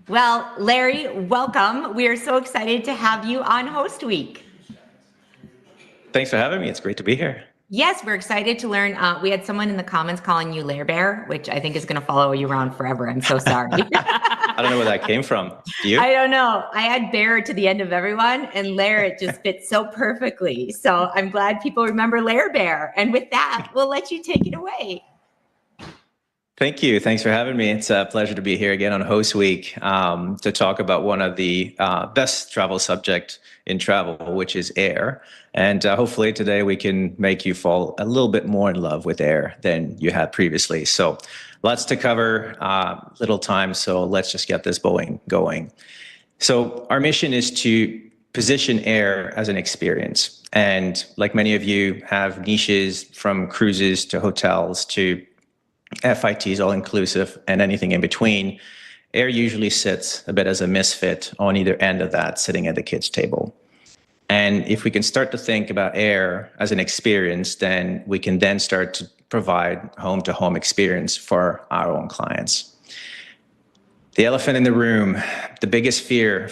Well, Larry, welcome. We are so excited to have you on Host Week. Thanks for having me. It's great to be here. Yes, we're excited to learn. We had someone in the comments calling you Lair Bear, which I think is going to follow you around forever. I'm so sorry. I don't know where that came from. Do you? I don't know. I had Bear to the end of everyone, and Lair, it just fits so perfectly. So I'm glad people remember Lair Bear. And with that, we'll let you take it away. Thank you. Thanks for having me. It's a pleasure to be here again on Host Week to talk about one of the best travel subject in travel, which is air. And hopefully today we can make you fall a little bit more in love with air than you had previously. So lots to cover, little time. So let's just get this going. So our mission is to position air as an experience. And like many of you have niches from cruises to hotels to FITs, all inclusive, and anything in between. Air usually sits a bit as a misfit on either end of that, sitting at the kids' table. And if we can start to think about air as an experience, then we can then start to provide home-to-home experience for our own clients. The elephant in the room, the biggest fear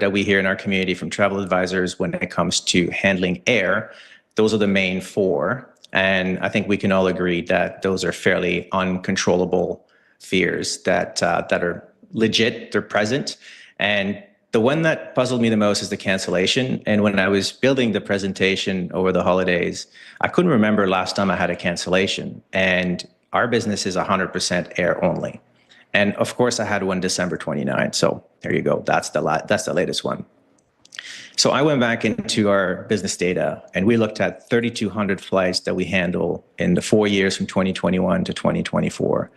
that we hear in our community from travel advisors when it comes to handling air, those are the main four. And I think we can all agree that those are fairly uncontrollable fears that are legit, they're present. And the one that puzzled me the most is the cancellation. And when I was building the presentation over the holidays, I couldn't remember last time I had a cancellation. And our business is 100% air only. And of course, I had one December 29th. So there you go. That's the latest one. So I went back into our business data and we looked at 3,200 flights that we handle in the 4 years from 2021 to 2024.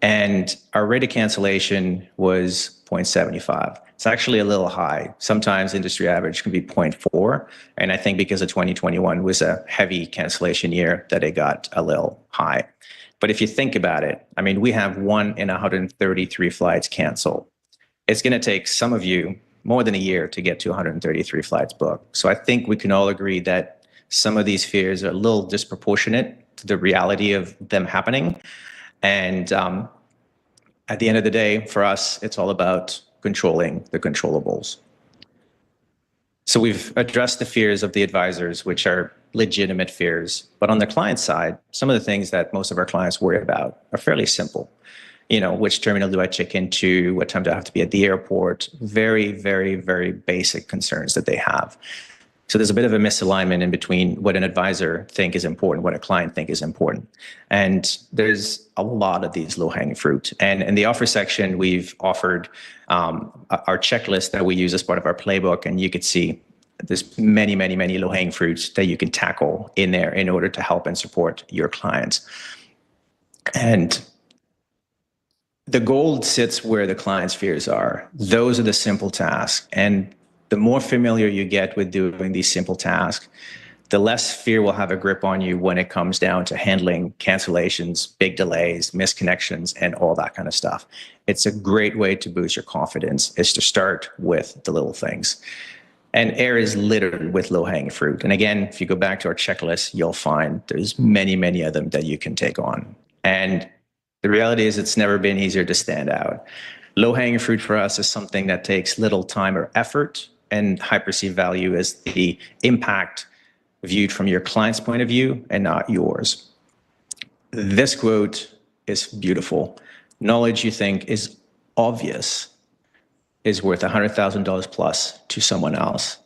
And our rate of cancellation was 0.75. It's actually a little high. Sometimes industry average can be 0.4. And I think because of 2021 was a heavy cancellation year that it got a little high. But if you think about it, I mean, we have 1 in 133 flights canceled. It's going to take some of you more than a year to get to 133 flights booked. So I think we can all agree that some of these fears are a little disproportionate to the reality of them happening. And at the end of the day, for us, it's all about controlling the controllables. So we've addressed the fears of the advisors, which are legitimate fears. But on the client side, some of the things that most of our clients worry about are fairly simple. You know, which terminal do I check into? What time do I have to be at the airport? Very, very, very basic concerns that they have. So there's a bit of a misalignment in between what an advisor think is important, what a client think is important. And there's a lot of these low-hanging fruit. And in the offer section, we've offered our checklist that we use as part of our playbook. And you could see there's many, many, many low-hanging fruits that you can tackle in there in order to help and support your clients. And the gold sits where the client's fears are. Those are the simple tasks. And the more familiar you get with doing these simple tasks, the less fear will have a grip on you when it comes down to handling cancellations, big delays, misconnections, and all that kind of stuff. It's a great way to boost your confidence, is to start with the little things. And air is littered with low-hanging fruit. And again, if you go back to our checklist, you'll find there's many, many of them that you can take on. And the reality is it's never been easier to stand out. Low-hanging fruit for us is something that takes little time or effort, and high perceived value is the impact viewed from your client's point of view and not yours. This quote is beautiful. Knowledge you think is obvious is worth $100,000 plus to someone else.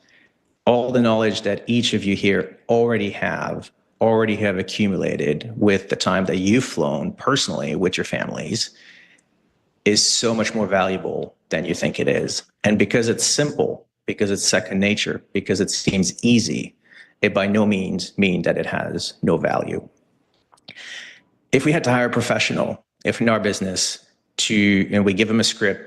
All the knowledge that each of you here already have accumulated with the time that you've flown personally with your families is so much more valuable than you think it is. And because it's simple, because it's second nature, because it seems easy, it by no means means that it has no value. If we had to hire a professional, if in our business, we give them a script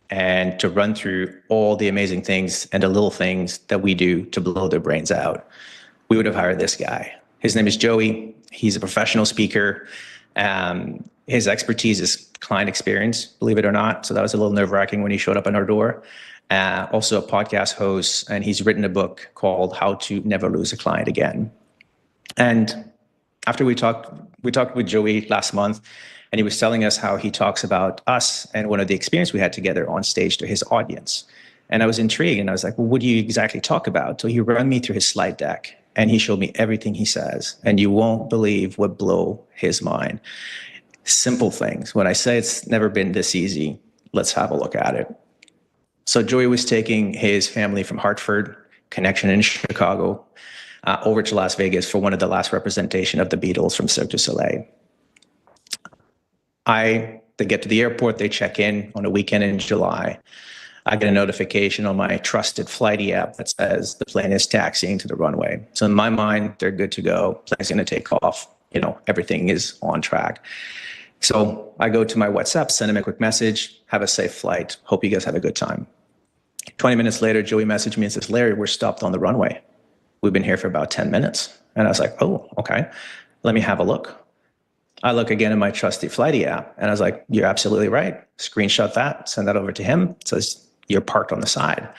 and to run through all the amazing things and the little things that we do to blow their brains out, we would have hired this guy. His name is Joey. He's a professional speaker. His expertise is client experience, believe it or not. So that was a little nerve-wracking when he showed up on our door. Also a podcast host, and he's written a book called How to Never Lose a Client Again. And after we talked with Joey last month, And he was telling us how he talks about us and one of the experience we had together on stage to his audience. And I was intrigued, and I was like, well, what do you exactly talk about? So he ran me through his slide deck, and he showed me everything he says. And you won't believe what blow his mind. Simple things. When I say it's never been this easy, let's have a look at it. So Joey was taking his family from Hartford, connection in Chicago, over to Las Vegas for one of the last representation of the Beatles from Cirque du Soleil. They get to the airport, they check in on a weekend in July. I get a notification on my trusted flighty app that says the plane is taxiing to the runway. So in my mind, they're good to go. Plane's going to take off. Everything is on track. So I go to my WhatsApp, send him a quick message, have a safe flight. Hope you guys have a good time. 20 minutes later, Joey messaged me and says, Larry, we're stopped on the runway. We've been here for about 10 minutes. And I was like, oh, okay. Let me have a look. I look again in my trusty flighty app, and I was like, you're absolutely right. Screenshot that, send that over to him. It says, you're parked on the side.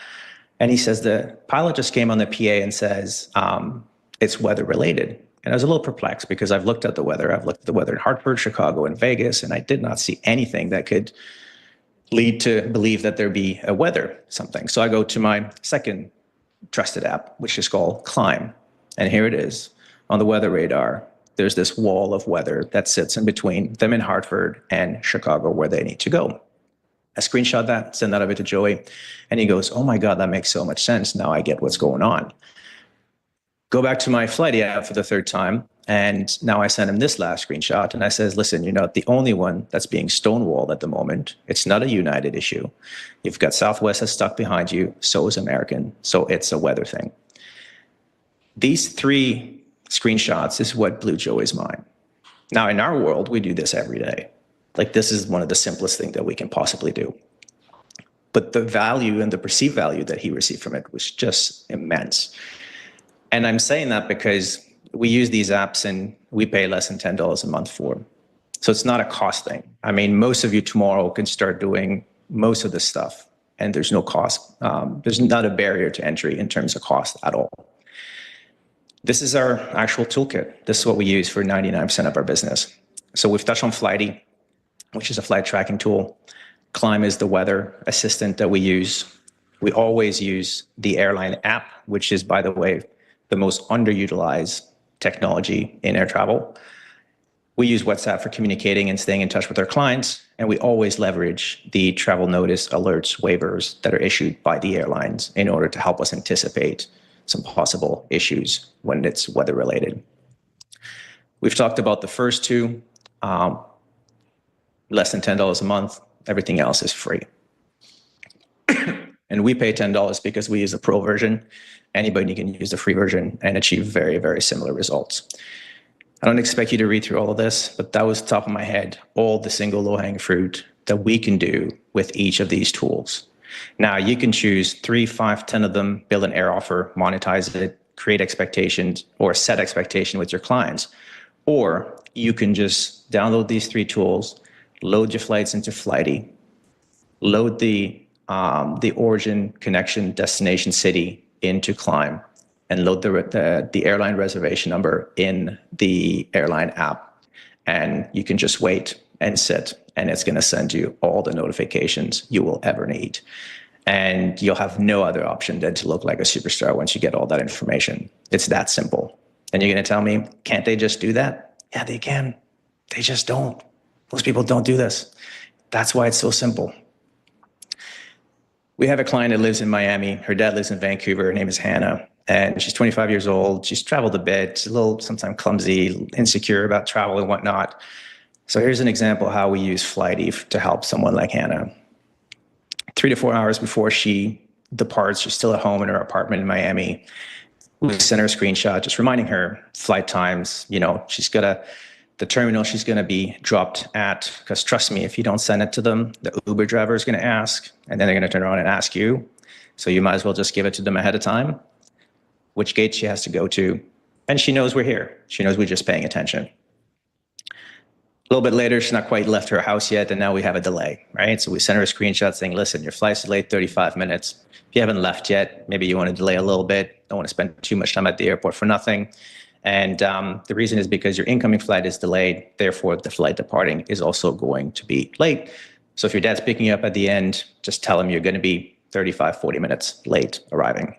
And he says, the pilot just came on the PA and says, it's weather related. And I was a little perplexed because I've looked at the weather. I've looked at the weather in Hartford, Chicago, and Vegas, and I did not see anything that could lead to believe that there'd be a weather something. So I go to my second trusted app, which is called Climb. And here it is on the weather radar. There's this wall of weather that sits in between them in Hartford and Chicago where they need to go. I screenshot that, send that over to Joey, and he goes, oh my God, that makes so much sense. Now I get what's going on. Go back to my flighty app for the third time, and now I send him this last screenshot, and I says, listen, you're not the only one that's being stonewalled at the moment. It's not a United issue. You've got Southwest that's stuck behind you, so is American, so it's a weather thing. These three screenshots is what blew Joey's mind. Now, in our world, we do this every day. Like, this is one of the simplest things that we can possibly do. But the value and the perceived value that he received from it was just immense. And I'm saying that because we use these apps and we pay less than $10 a month for them. So it's not a cost thing. I mean, most of you tomorrow can start doing most of this stuff, and there's no cost. There's not a barrier to entry in terms of cost at all. This is our actual toolkit. This is what we use for 99% of our business. So we've touched on Flighty, which is a flight tracking tool. Climb is the weather assistant that we use. We always use the airline app, which is, by the way, the most underutilized technology in air travel. We use WhatsApp for communicating and staying in touch with our clients, and we always leverage the travel notice alerts waivers that are issued by the airlines in order to help us anticipate some possible issues when it's weather related. We've talked about the first two, less than $10 a month. Everything else is free. And we pay $10 because we use the pro version. Anybody can use the free version and achieve very, very similar results. I don't expect you to read through all of this, but that was top of my head, all the single low-hanging fruit that we can do with each of these tools. Now, you can choose 3, 5, 10 of them, build an air offer, monetize it, create expectations, or set expectation with your clients. Or you can just download these 3 tools, load your flights into Flighty, load the origin, connection, destination city into Climb, and load the airline reservation number in the airline app. And you can just wait and sit, and it's going to send you all the notifications you will ever need. And you'll have no other option than to look like a superstar once you get all that information. It's that simple. And you're going to tell me, can't they just do that? Yeah, they can. They just don't. Most people don't do this. That's why it's so simple. We have a client that lives in Miami. Her dad lives in Vancouver. Her name is Hannah. And she's 25 years old. She's traveled a bit. She's a little sometimes clumsy, insecure about travel and whatnot. So here's an example of how we use Flighty to help someone like Hannah. 3 to 4 hours before she departs, she's still at home in her apartment in Miami. We send her a screenshot just reminding her flight times. She's got the terminal she's going to be dropped at, because trust me, if you don't send it to them, the Uber driver is going to ask, and then they're going to turn around and ask you. So you might as well just give it to them ahead of time, which gate she has to go to. And she knows we're here. She knows we're just paying attention. A little bit later, she's not quite left her house yet, and now we have a delay, right? So we send her a screenshot saying, listen, your flight's delayed 35 minutes. If you haven't left yet, maybe you want to delay a little bit. Don't want to spend too much time at the airport for nothing. And the reason is because your incoming flight is delayed. Therefore, the flight departing is also going to be late. So if your dad's picking you up at the end, just tell him you're going to be 35, 40 minutes late arriving.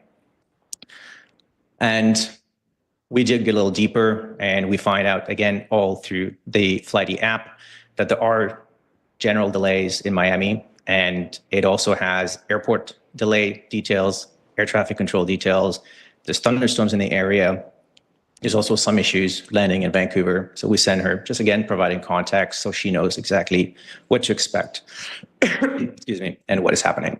And we did get a little deeper, and we find out, again, all through the Flighty app, that there are general delays in Miami, and it also has airport delay details, air traffic control details. There's thunderstorms in the area. There's also some issues landing in Vancouver. So we send her, just again, providing context so she knows exactly what to expect, excuse me, and what is happening.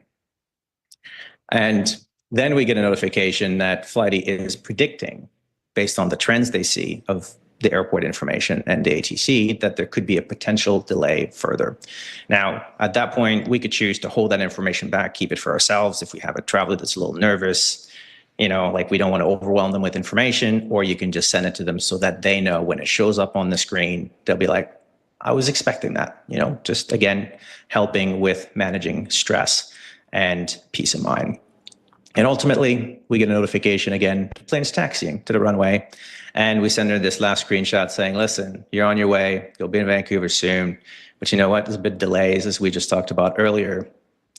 And then we get a notification that Flighty is predicting, based on the trends they see of the airport information and the ATC, that there could be a potential delay further. Now, at that point, we could choose to hold that information back, keep it for ourselves. If we have a traveler that's a little nervous, you know, like we don't want to overwhelm them with information, or you can just send it to them so that they know when it shows up on the screen, they'll be like, I was expecting that, you know, just again, helping with managing stress and peace of mind. And ultimately, we get a notification again, the plane's taxiing to the runway. And we send her this last screenshot saying, listen, you're on your way. You'll be in Vancouver soon. But you know what? There's a bit of delays, as we just talked about earlier.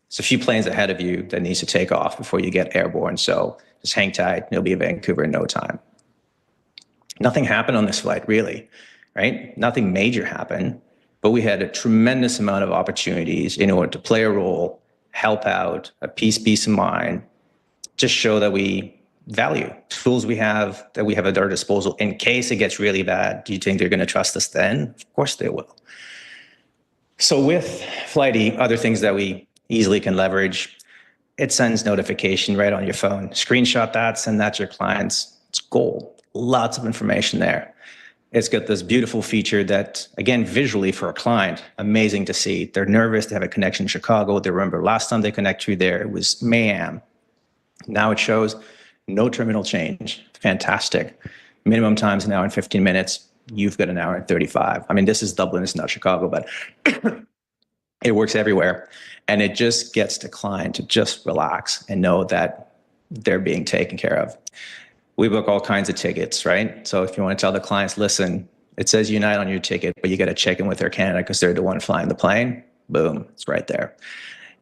There's a few planes ahead of you that needs to take off before you get airborne. So just hang tight. You'll be in Vancouver in no time. Nothing happened on this flight, really, right? Nothing major happened. But we had a tremendous amount of opportunities in order to play a role, help out, a peace of mind, just show that we value tools we have at our disposal in case it gets really bad. Do you think they're going to trust us then? Of course they will. So with Flighty, other things that we easily can leverage, it sends notification right on your phone. Screenshot that, send that to your clients. It's gold. Lots of information there. It's got this beautiful feature that, again, visually for a client, amazing to see. They're nervous. They have a connection in Chicago. They remember last time they connected you there, it was mayhem. Now it shows no terminal change. Fantastic. Minimum time's an hour and 15 minutes. You've got an hour and 35. I mean, this is Dublin, it's not Chicago, but it works everywhere. And it just gets the client to just relax and know that they're being taken care of. We book all kinds of tickets, right? So if you want to tell the clients, listen, it says Unite on your ticket, but you got to check in with Air Canada because they're the one flying the plane. Boom, it's right there.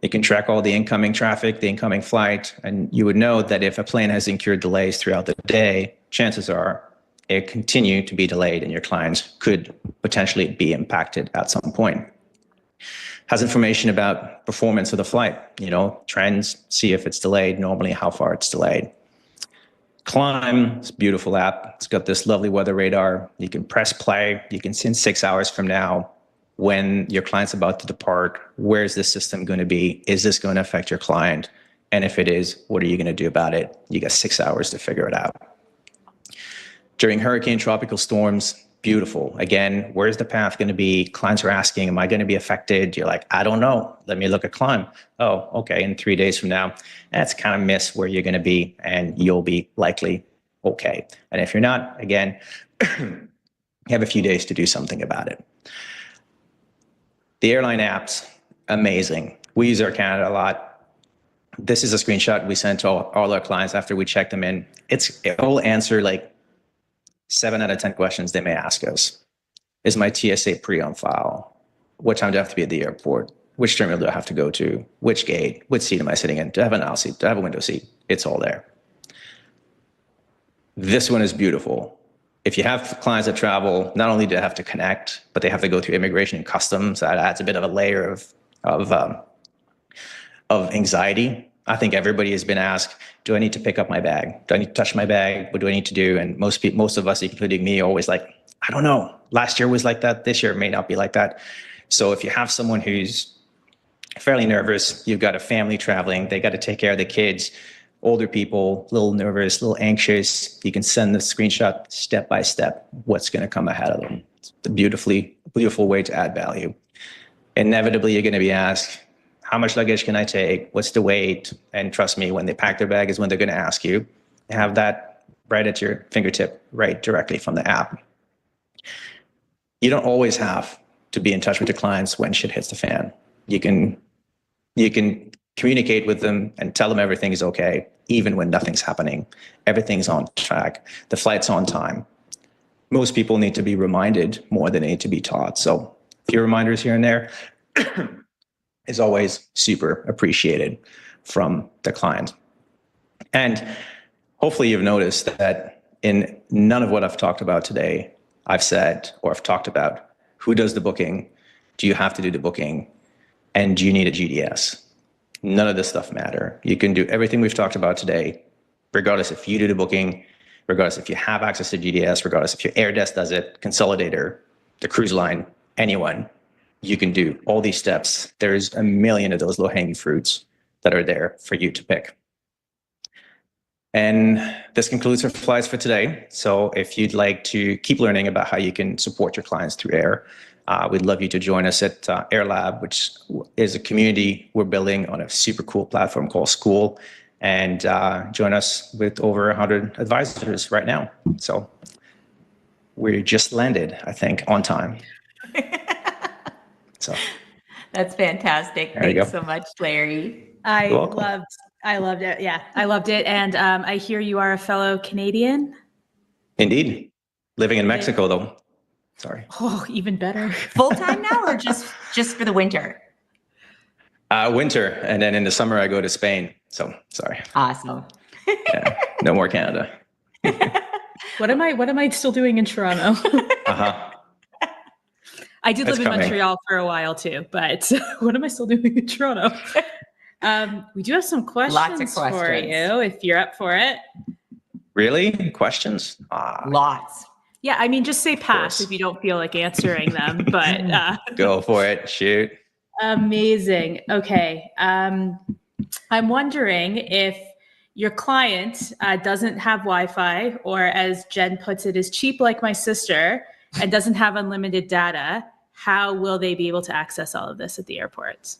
You can track all the incoming traffic, the incoming flight, and you would know that if a plane has incurred delays throughout the day, chances are it continue to be delayed and your clients could potentially be impacted at some point. Has information about performance of the flight, you know, trends, see if it's delayed, normally how far it's delayed. Climb, it's a beautiful app. It's got this lovely weather radar. You can press play. You can see in 6 hours from now, when your client's about to depart, where's the system going to be? Is this going to affect your client? And if it is, what are you going to do about it? You got 6 hours to figure it out. During hurricane, tropical storms, beautiful. Again, where's the path going to be? Clients are asking, am I going to be affected? You're like, I don't know. Let me look at Climb. Oh, okay. In 3 days from now, that's kind of miss where you're going to be, and you'll be likely okay. And if you're not, again, you have a few days to do something about it. The airline apps, amazing. We use Air Canada a lot. This is a screenshot we sent to all our clients after we checked them in. It will answer like 7 out of 10 questions they may ask us. Is my TSA pre on file? What time do I have to be at the airport? Which terminal do I have to go to? Which gate? Which seat am I sitting in? Do I have an aisle seat? Do I have a window seat? It's all there. This one is beautiful. If you have clients that travel, not only do they have to connect, but they have to go through immigration and customs. That adds a bit of a layer of anxiety. I think everybody has been asked, do I need to pick up my bag? Do I need to touch my bag? What do I need to do? And most of us, including me, are always like, I don't know. Last year was like that. This year may not be like that. So if you have someone who's fairly nervous, you've got a family traveling, they got to take care of the kids, older people, a little nervous, a little anxious, you can send the screenshot step by step, what's going to come ahead of them. It's a beautiful way to add value. Inevitably, you're going to be asked, how much luggage can I take? What's the weight? And trust me, when they pack their bag is when they're going to ask you. Have that right at your fingertip, right directly from the app. You don't always have to be in touch with your clients when shit hits the fan. You can communicate with them and tell them everything is okay, even when nothing's happening. Everything's on track. The flight's on time. most people need to be reminded more than they need to be taught. So a few reminders here and there is always super appreciated from the client. And hopefully you've noticed that in none of what I've talked about today, I've said or I've talked about who does the booking, do you have to do the booking, and do you need a GDS? None of this stuff matter. You can do everything we've talked about today, regardless if you do the booking, regardless if you have access to GDS, regardless if your air desk does it, consolidator, the cruise line, anyone, you can do all these steps. There's a million of those low-hanging fruits that are there for you to pick. And this concludes our slides for today. So if you'd like to keep learning about how you can support your clients through air, we'd love you to join us at Air Lab, which is a community we're building on a super cool platform called School, and join us with over 100 advisors right now. So we just landed, I think, on time. So that's fantastic. Thanks so much, Larry. I loved it. Yeah, I loved it. And I hear you are a fellow Canadian. Indeed. Living in Mexico, though. Sorry. Oh, even better. Full-time now or just for the winter? Winter. And then in the summer, I go to Spain. So sorry. Awesome. Yeah, no more Canada. What am I still doing in Toronto? I did live in Montreal for a while too, but what am I still doing in Toronto? We do have some questions for you if you're up for it. Really? Questions? Lots. Yeah, I mean, just say pass if you don't feel like answering them, but go for it. Shoot. Amazing. Okay. I'm wondering if your client doesn't have Wi-Fi, or as Jen puts it, is cheap like my sister and doesn't have unlimited data. How will they be able to access all of this at the airports?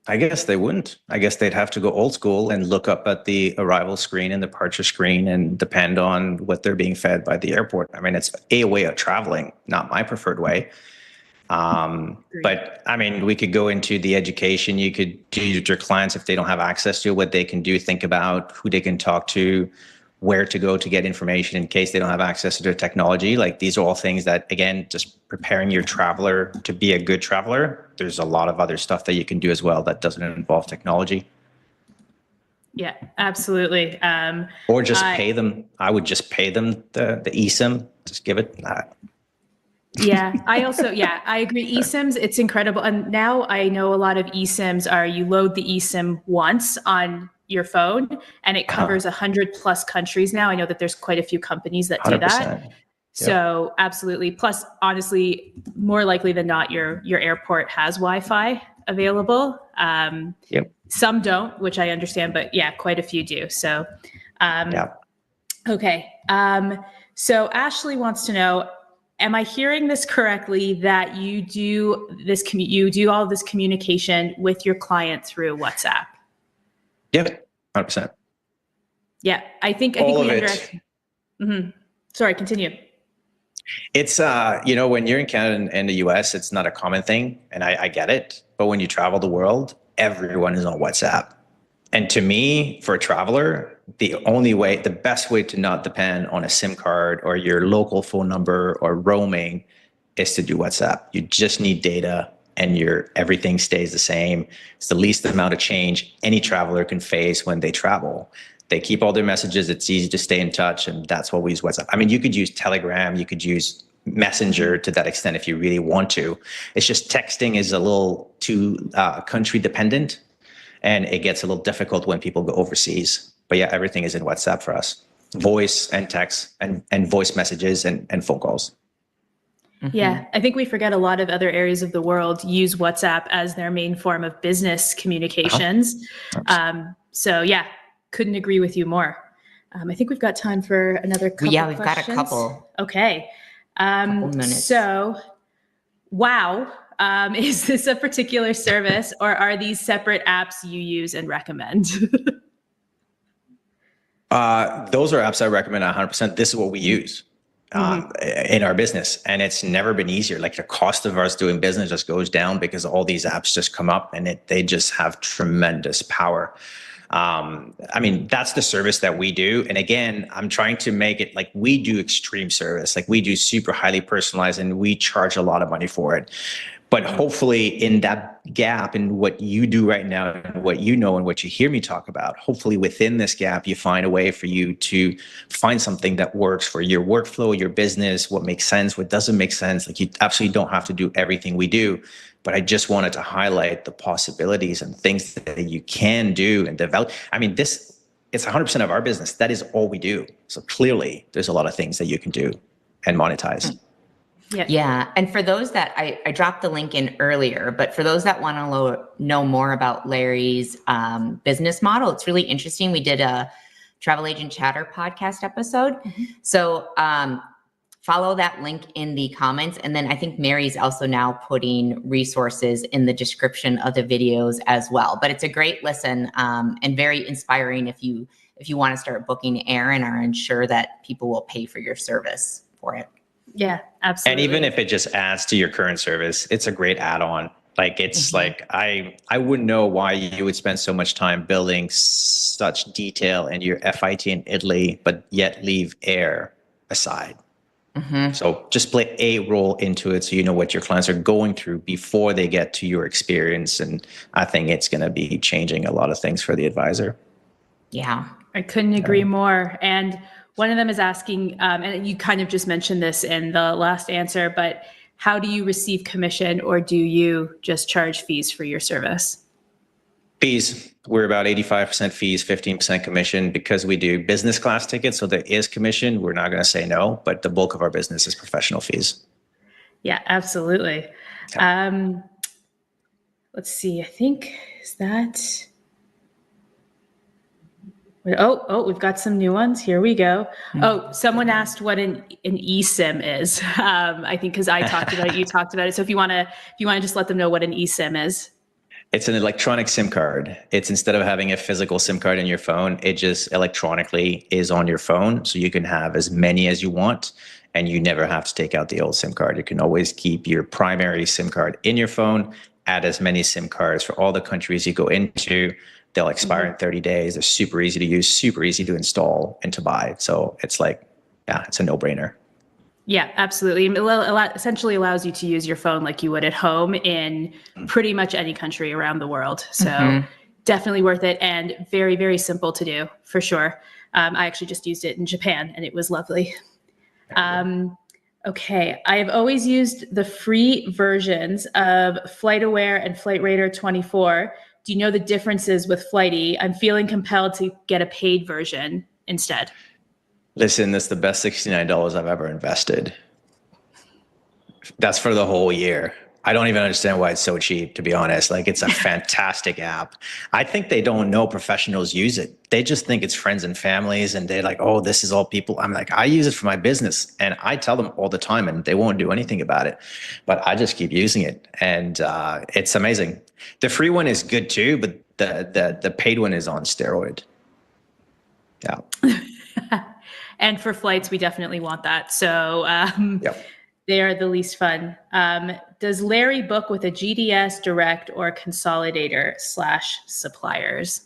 I guess they wouldn't. I guess they'd have to go old school and look up at the arrival screen and departure screen and depend on what they're being fed by the airport. I mean, it's a way of traveling, not my preferred way. But I mean, we could go into the education. You could do your clients, if they don't have access to what they can do, think about who they can talk to, where to go to get information in case they don't have access to their technology. Like, these are all things that, again, just preparing your traveler to be a good traveler. There's a lot of other stuff that you can do as well that doesn't involve technology. Yeah, absolutely. Or just pay them. I would just pay them the eSIM. Just give it that. Yeah, I agree. eSIMs, it's incredible. And now I know a lot of eSIMs are, you load the eSIM once on your phone and it covers 100+ countries now. I know that there's quite a few companies that do that. Yep. So absolutely. Plus, honestly, more likely than not, your airport has Wi-Fi available. Some don't, which I understand, but yeah, quite a few do. So, okay. So Ashley wants to know, am I hearing this correctly, that you do this, you do all of this communication with your client through WhatsApp? Yeah, 100%. Yeah, I think we underestimate. Sorry, continue. It's, when you're in Canada and the US, it's not a common thing, and I get it. But when you travel the world, everyone is on WhatsApp. And to me, for a traveler, the best way to not depend on a SIM card or your local phone number or roaming is to do WhatsApp. You just need data, and everything stays the same. It's the least amount of change any traveler can face when they travel. They keep all their messages. It's easy to stay in touch, and that's why we use WhatsApp. I mean, you could use Telegram, you could use Messenger to that extent if you really want to. It's just texting is a little too country dependent, and it gets a little difficult when people go overseas. But yeah, everything is in WhatsApp for us. Voice and text and voice messages and phone calls. Yeah, I think we forget a lot of other areas of the world use WhatsApp as their main form of business communications. So yeah, couldn't agree with you more. I think we've got time for another couple we've questions. Got a couple. Okay. Couple minutes. So, wow. Is this a particular service, or are these separate apps you use and recommend? Those are apps I recommend 100%. This is what we use in our business, and it's never been easier. Like, the cost of us doing business just goes down because all these apps just come up, and they just have tremendous power. I mean, that's the service that we do. And again, I'm trying to make it like we do extreme service, like we do super highly personalized, and we charge a lot of money for it. But hopefully in that gap in what you do right now and what you know and what you hear me talk about, hopefully within this gap, you find a way for you to find something that works for your workflow, your business, what makes sense, what doesn't make sense. Like you absolutely don't have to do everything we do, but I just wanted to highlight the possibilities and things that you can do and develop. I mean, it's 100% of our business. That is all we do. So clearly there's a lot of things that you can do and monetize. Yeah. And for those that I dropped the link in earlier, but for those that want to know more about Larry's business model, it's really interesting. We did a Travel Agent Chatter podcast episode. So follow that link in the comments. And then I think Mary's also now putting resources in the description of the videos as well. But it's a great listen and very inspiring if you want to start booking air and are unsure that people will pay for your service for it. Yeah, absolutely. And even if it just adds to your current service, it's a great add-on. Like it's like, I wouldn't know why you would spend so much time building such detail in your FIT in Italy, but yet leave air aside. So just play a role into it so you know what your clients are going through before they get to your experience. And I think it's going to be changing a lot of things for the advisor. Yeah. I couldn't agree more. And one of them is asking, and you kind of just mentioned this in the last answer, but how do you receive commission, or do you just charge fees for your service? Fees. We're about 85% fees, 15% commission, because we do business class tickets. So there is commission. We're not going to say no, but the bulk of our business is professional fees. Yeah, absolutely. Yeah. Let's see. I think, is that... Oh, we've got some new ones. Here we go. Oh, someone asked what an eSIM is. I think because I talked about it, you talked about it. So if you want to just let them know what an eSIM is. It's an electronic SIM card. It's, instead of having a physical SIM card in your phone, it just electronically is on your phone. So you can have as many as you want, and you never have to take out the old SIM card. You can always keep your primary SIM card in your phone, add as many SIM cards for all the countries you go into. They'll expire in 30 days. They're super easy to use, super easy to install and to buy. So it's like, yeah, it's a no-brainer. Yeah, absolutely. It essentially allows you to use your phone like you would at home in pretty much any country around the world. So definitely worth it, and very, very simple to do for sure. I actually just used it in Japan and it was lovely. Okay, I have always used the free versions of FlightAware and FlightRadar 24. Do you know the differences with Flighty? I'm feeling compelled to get a paid version instead. Listen, that's the best $69 I've ever invested. That's for the whole year. I don't even understand why it's so cheap, to be honest. Like, it's a fantastic app. I think they don't know professionals use it. They just think it's friends and families, and they're like, oh, this is all people. I'm like, I use it for my business, and I tell them all the time, and they won't do anything about it. But I just keep using it, and it's amazing. The free one is good too, but the paid one is on steroid. Yeah. And for flights, we definitely want that. So they are the least fun. Does Larry book with a GDS, direct, or consolidator / suppliers?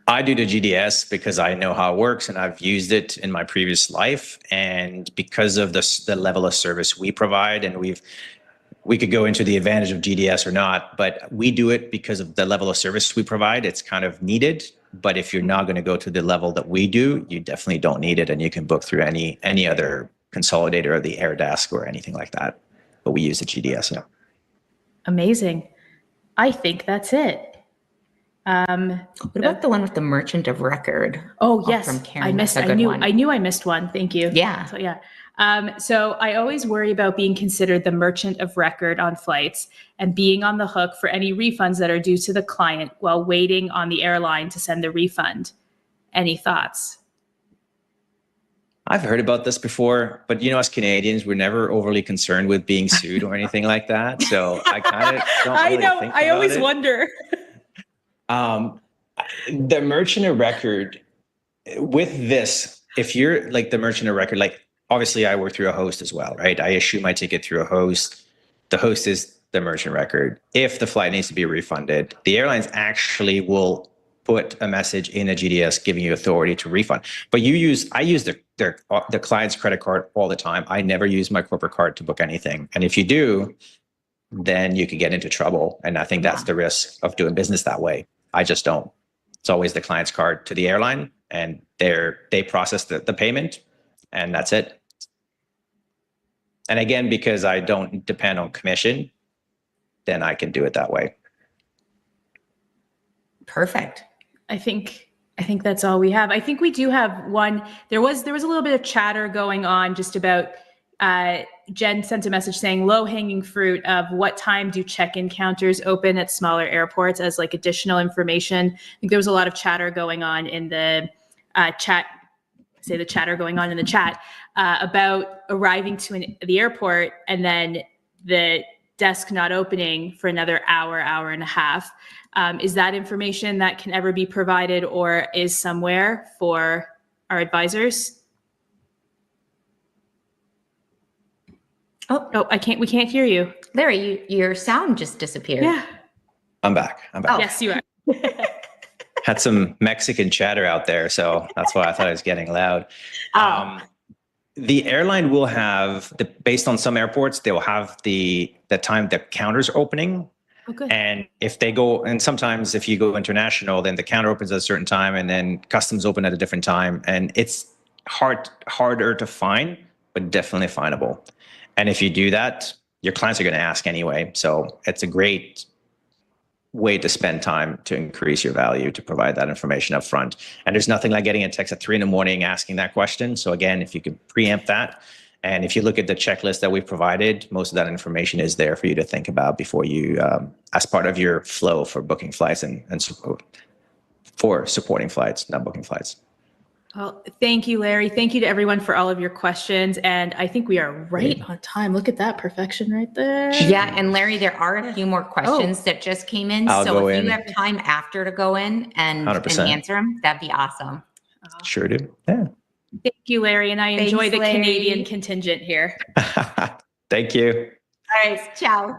I do the GDS because I know how it works and I've used it in my previous life. And because of the level of service we provide, and we could go into the advantage of GDS or not, but we do it because of the level of service we provide. It's kind of needed. But if you're not going to go to the level that we do, you definitely don't need it. And you can book through any other consolidator or the air desk or anything like that. But we use the GDS now. Amazing. I think that's it. What about the one with the merchant of record? Oh, yes. From Karen. I knew I missed one. Thank you. Yeah. So, yeah. So I always worry about being considered the merchant of record on flights and being on the hook for any refunds that are due to the client while waiting on the airline to send the refund. Any thoughts? I've heard about this before, but as Canadians, we're never overly concerned with being sued or anything like that. So I kind of don't really think about it. I always wonder. The merchant of record with this, if you're like the merchant of record, like obviously I work through a host as well, right? I issue my ticket through a host. The host is the merchant record. If the flight needs to be refunded, the airlines actually will put a message in a GDS giving you authority to refund. But I use the client's credit card all the time. I never use my corporate card to book anything. And if you do, then you could get into trouble. And I think that's the risk of doing business that way. I just don't. It's always the client's card to the airline, and they process the payment, and that's it. And again, because I don't depend on commission, then I can do it that way. Perfect. I think that's all we have. I think we do have one. There was a little bit of chatter going on just about, Jen sent a message saying low hanging fruit of what time do check-in counters open at smaller airports as like additional information. I think there was a lot of chatter going on in the chat. Say the chatter going on in the chat about arriving to the airport and then the desk not opening for another hour and a half. Is that information that can ever be provided or is somewhere for our advisors? Oh, we can't hear you. Larry, your sound just disappeared. Yeah. I'm back. Oh. Yes, you are. Had some Mexican chatter out there, so that's why I thought it was getting loud. The airline will have, based on some airports, they will have the time the counters are opening. Okay. And if they go, and sometimes if you go international, then the counter opens at a certain time and then customs open at a different time. And it's harder to find, but definitely findable. And if you do that, your clients are going to ask anyway. So it's a great way to spend time to increase your value, to provide that information up front. And there's nothing like getting a text at 3 a.m. asking that question. So again, if you could preempt that, and if you look at the checklist that we've provided, most of that information is there for you to think about before you, as part of your flow for booking flights and for supporting flights, not booking flights. Well, thank you, Larry. Thank you to everyone for all of your questions. And I think we are right on time. Look at that perfection right there. Yeah. And Larry, there are a few more questions that just came in. So if you have time after to go in and answer them, that'd be awesome. Sure do. Yeah. Thank you, Larry. And I enjoy the Canadian contingent here. Thank you. All right. Ciao. Bye.